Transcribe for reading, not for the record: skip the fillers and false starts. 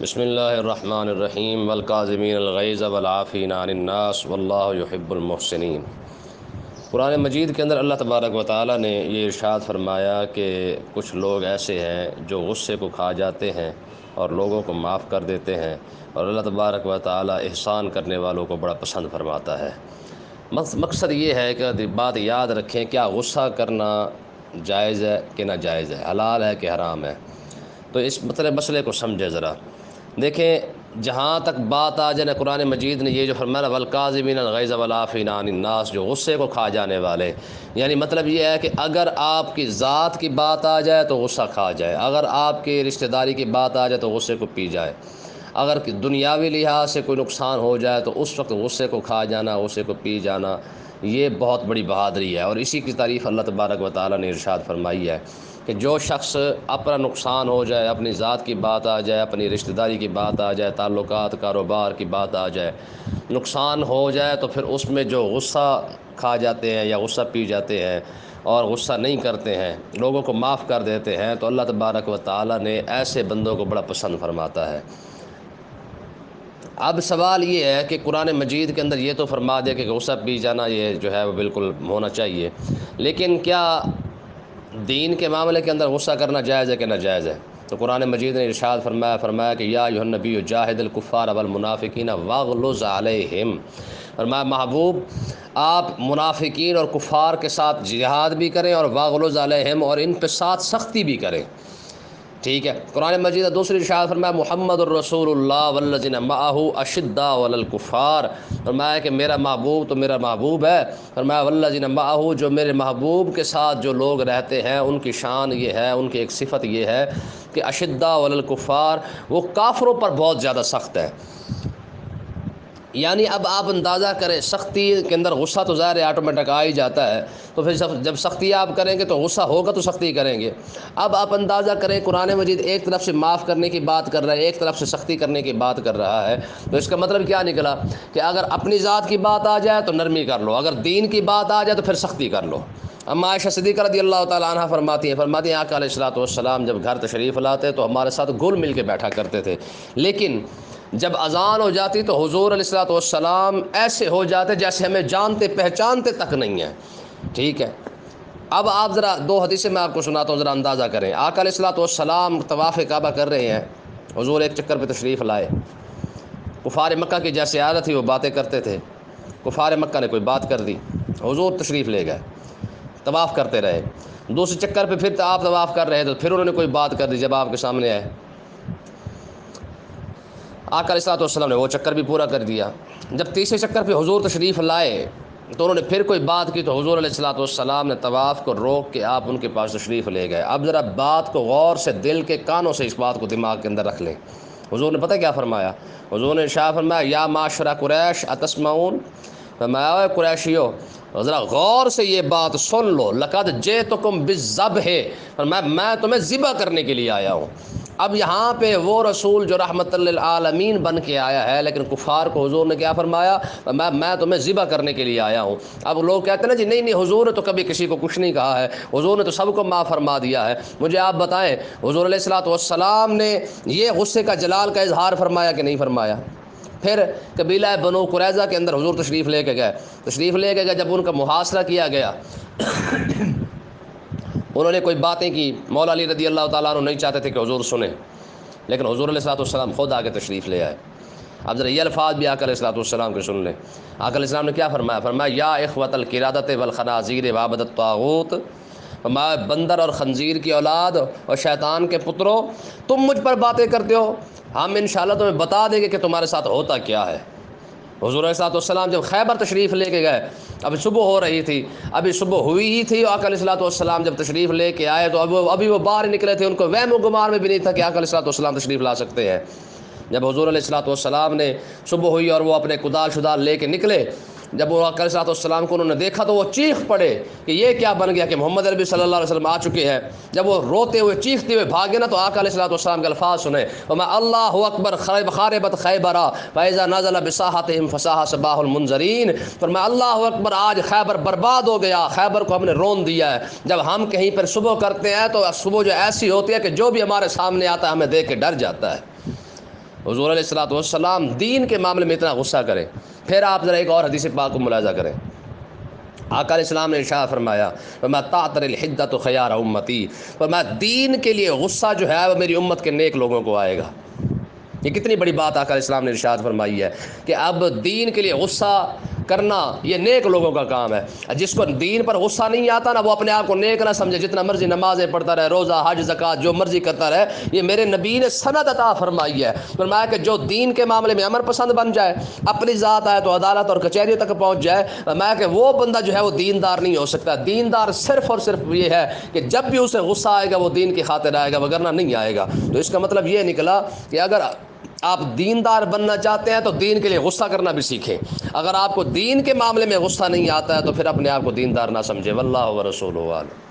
بسم اللہ الرحمن الرحیم والکاظمین الغیظ والعافین عن الناس واللہ یحب المحسنین۔ قرآن مجید کے اندر اللہ تبارک و تعالیٰ نے یہ ارشاد فرمایا کہ کچھ لوگ ایسے ہیں جو غصے کو کھا جاتے ہیں اور لوگوں کو معاف کر دیتے ہیں، اور اللہ تبارک و تعالیٰ احسان کرنے والوں کو بڑا پسند فرماتا ہے۔ مقصد یہ ہے کہ بات یاد رکھیں، کیا غصہ کرنا جائز ہے کہ ناجائز ہے، حلال ہے کہ حرام ہے؟ تو اس مسئلے کو سمجھے ذرا۔ دیکھیں، جہاں تک بات آ جائے، قرآن مجید نے یہ جو فرمایا والکاظمین الغیظ والعافین عن الناس، جو غصے کو کھا جانے والے، یعنی مطلب یہ ہے کہ اگر آپ کی ذات کی بات آ جائے تو غصہ کھا جائے، اگر آپ کی رشتہ داری کی بات آ جائے تو غصے کو پی جائے، اگر دنیاوی لحاظ سے کوئی نقصان ہو جائے تو اس وقت غصے کو کھا جانا، غصے کو پی جانا، یہ بہت بڑی بہادری ہے۔ اور اسی کی تعریف اللہ تبارک و تعالیٰ نے ارشاد فرمائی ہے کہ جو شخص اپنا نقصان ہو جائے، اپنی ذات کی بات آ جائے، اپنی رشتہ داری کی بات آ جائے، تعلقات کاروبار کی بات آ جائے، نقصان ہو جائے، تو پھر اس میں جو غصہ کھا جاتے ہیں یا غصہ پی جاتے ہیں اور غصہ نہیں کرتے ہیں، لوگوں کو معاف کر دیتے ہیں، تو اللہ تبارک و تعالیٰ نے ایسے بندوں کو بڑا پسند فرماتا ہے۔ اب سوال یہ ہے کہ قرآن مجید کے اندر یہ تو فرما دیا کہ غصہ پی جانا یہ جو ہے وہ بالکل ہونا چاہیے، لیکن کیا دین کے معاملے کے اندر غصہ کرنا جائز ہے کہ ناجائز ہے؟ تو قرآن مجید نے ارشاد فرمایا کہ یا ایھا النبی جاہد الکفار والمنافقین واغلظ علیہم، فرمایا محبوب آپ منافقین اور کفار کے ساتھ جہاد بھی کریں اور واغلظ علیہم، اور ان پہ ساتھ سختی بھی کریں۔ ٹھیک ہے، قرآن مجید نے دوسری ارشاد فرمایا محمد الرسول اللہ والذین معہ اشداء علی الکفار، فرمایا کہ میرا محبوب تو میرا محبوب ہے، فرمایا والذین معہ، جو میرے محبوب کے ساتھ جو لوگ رہتے ہیں ان کی شان یہ ہے، ان کی ایک صفت یہ ہے کہ اشداء علی الکفار، وہ کافروں پر بہت زیادہ سخت ہے۔ یعنی اب آپ اندازہ کریں، سختی کے اندر غصہ تو ظاہر ہے آٹومیٹک آ ہی جاتا ہے، تو پھر جب سختی آپ کریں گے تو غصہ ہوگا تو سختی کریں گے۔ اب آپ اندازہ کریں، قرآن مجید ایک طرف سے معاف کرنے کی بات کر رہا ہے، ایک طرف سے سختی کرنے کی بات کر رہا ہے، تو اس کا مطلب کیا نکلا کہ اگر اپنی ذات کی بات آ جائے تو نرمی کر لو، اگر دین کی بات آ جائے تو پھر سختی کر لو۔ اما عائشہ صدیقہ رضی اللہ تعالیٰ عنہ فرماتی ہیں آقا علیہ الصلوۃ والسلام جب گھر تشریف لاتے تو ہمارے ساتھ گل مل کے بیٹھا کرتے تھے، لیکن جب اذان ہو جاتی تو حضور علیہ الصلوۃ والسلام ایسے ہو جاتے جیسے ہمیں جانتے پہچانتے تک نہیں ہیں۔ ٹھیک ہے، اب آپ ذرا دو حدیثیں میں آپ کو سناتا ہوں، ذرا اندازہ کریں۔ آقا علیہ الصلوۃ والسلام طواف کعبہ کر رہے ہیں، حضور ایک چکر پہ تشریف لائے، کفار مکہ کی جیسے عادت تھی وہ باتیں کرتے تھے، کفار مکہ نے کوئی بات کر دی، حضور تشریف لے گئے، طواف کرتے رہے، دوسرے چکر پہ پھر آپ طواف کر رہے تو پھر انہوں نے کوئی بات کر دی، جب آپ کے سامنے آئے آقا علیہ الصلوۃ والسلام نے وہ چکر بھی پورا کر دیا۔ جب تیسرے چکر پہ حضور تشریف لائے تو انہوں نے پھر کوئی بات کی، تو حضور علیہ الصلوۃ والسلام نے طواف کو روک کے آپ ان کے پاس تشریف لے گئے۔ اب ذرا بات کو غور سے، دل کے کانوں سے اس بات کو دماغ کے اندر رکھ لیں۔ حضور نے پتہ کیا فرمایا؟ حضور نے ارشاد فرمایا یا معاشر قریش اتسمعون، فرمایا اے قریشیو ذرا غور سے یہ بات سن لو، لقد جئتکم بالذبح، فرمایا میں تمہیں ذبح کرنے کے لیے آیا ہوں۔ اب یہاں پہ وہ رسول جو رحمت للعالمین بن کے آیا ہے، لیکن کفار کو حضور نے کیا فرمایا؟ میں تمہیں ذبح کرنے کے لیے آیا ہوں۔ اب لوگ کہتے ہیں نا جی نہیں حضور نے تو کبھی کسی کو کچھ نہیں کہا ہے، حضور نے تو سب کو معاف فرما دیا ہے۔ مجھے آپ بتائیں، حضور علیہ الصلوۃ والسلام نے یہ غصے کا جلال کا اظہار فرمایا کہ نہیں فرمایا؟ پھر قبیلہ بنو قریظہ کے اندر حضور تشریف لے کے گئے، جب ان کا محاصرہ کیا گیا انہوں نے کوئی باتیں کی، مولا علی رضی اللہ تعالیٰ عنہ نہیں چاہتے تھے کہ حضور سنیں، لیکن حضور علیہ الصلوۃ والسلام خود آگے تشریف لے آئے۔ اب ذرا یہ الفاظ بھی آقا علیہ الصلوۃ والسلام کے سن لیں۔ آقا علیہ السلام نے کیا فرمایا؟ فرمایا یا اخوۃ القرادۃ والخنازیر وعبدۃ الطاغوت، فرمایا بندر اور خنزیر کی اولاد اور شیطان کے پتروں، تم مجھ پر باتیں کرتے ہو، ہم انشاءاللہ تمہیں بتا دیں گے کہ تمہارے ساتھ ہوتا کیا ہے۔ حضور علیہ الصلوۃ والسلام جب خیبر تشریف لے کے گئے، ابھی صبح ہو رہی تھی، ابھی صبح ہوئی ہی تھی، آقا علیہ الصلوۃ والسلام جب تشریف لے کے آئے تو ابھی وہ باہر نکلے تھے، ان کو وہم و گمان میں بھی نہیں تھا کہ آقا علیہ الصلوۃ والسلام تشریف لا سکتے ہیں۔ جب حضور علیہ الصلوۃ والسلام نے صبح ہوئی اور وہ اپنے کدال شدال لے کے نکلے، جب وہ آقا علیہ الصلوۃ والسلام کو انہوں نے دیکھا تو وہ چیخ پڑے کہ یہ کیا بن گیا کہ محمد عربی صلی اللہ علیہ وسلم آ چکے ہیں۔ جب وہ روتے ہوئے چیختے ہوئے بھاگے نا تو آقا علیہ الصلوۃ والسلام کے الفاظ سنے، وما اللہ اکبر خاربت خیبرا فاذا نزل بساحتهم فساح صباح المنذرین، فرمایا اللہ اکبر، آج خیبر برباد ہو گیا، خیبر کو ہم نے رون دیا ہے۔ جب ہم کہیں پر صبح کرتے ہیں تو صبح جو ایسی ہوتی ہے کہ جو بھی ہمارے سامنے آتا ہے ہمیں دیکھ کے ڈر جاتا ہے۔ حضور علیہ الصلوۃ والسلام دین کے معاملے میں اتنا غصہ کریں. پھر آپ ذرا ایک اور حدیث پاک کو ملاحظہ کریں. آقا علیہ السلام نے ارشاد فرمایا فرمایا تعطر الحدۃ خیار امتی، فرمایا دین کے لیے غصہ جو ہے وہ میری امت کے نیک لوگوں کو آئے گا. یہ کتنی بڑی بات آقا علیہ السلام نے ارشاد فرمائی ہے کہ اب دین کے لیے غصہ کرنا یہ نیک لوگوں کا کام ہے. جس کو دین پر غصہ نہیں آتا نا، وہ اپنے آپ کو نیک نہ سمجھے، جتنا مرضی نمازیں پڑھتا رہے، روزہ حج زکوٰۃ جو مرضی کرتا رہے. یہ میرے نبی نے سند عطا فرمائی ہے. فرمایا کہ جو دین کے معاملے میں امر پسند بن جائے، اپنی ذات آئے تو عدالت اور کچہری تک پہنچ جائے، فرمایا کہ وہ بندہ جو ہے وہ دیندار نہیں ہو سکتا. دیندار صرف اور صرف یہ ہے کہ جب بھی اسے غصہ آئے گا وہ دین کی خاطر آئے گا، وگرنہ نہیں آئے گا. تو اس کا مطلب یہ نکلا کہ اگر آپ دیندار بننا چاہتے ہیں تو دین کے لیے غصہ کرنا بھی سیکھیں. اگر آپ کو دین کے معاملے میں غصہ نہیں آتا ہے تو پھر اپنے آپ کو دیندار نہ سمجھیں. واللہ ورسولہ عالم.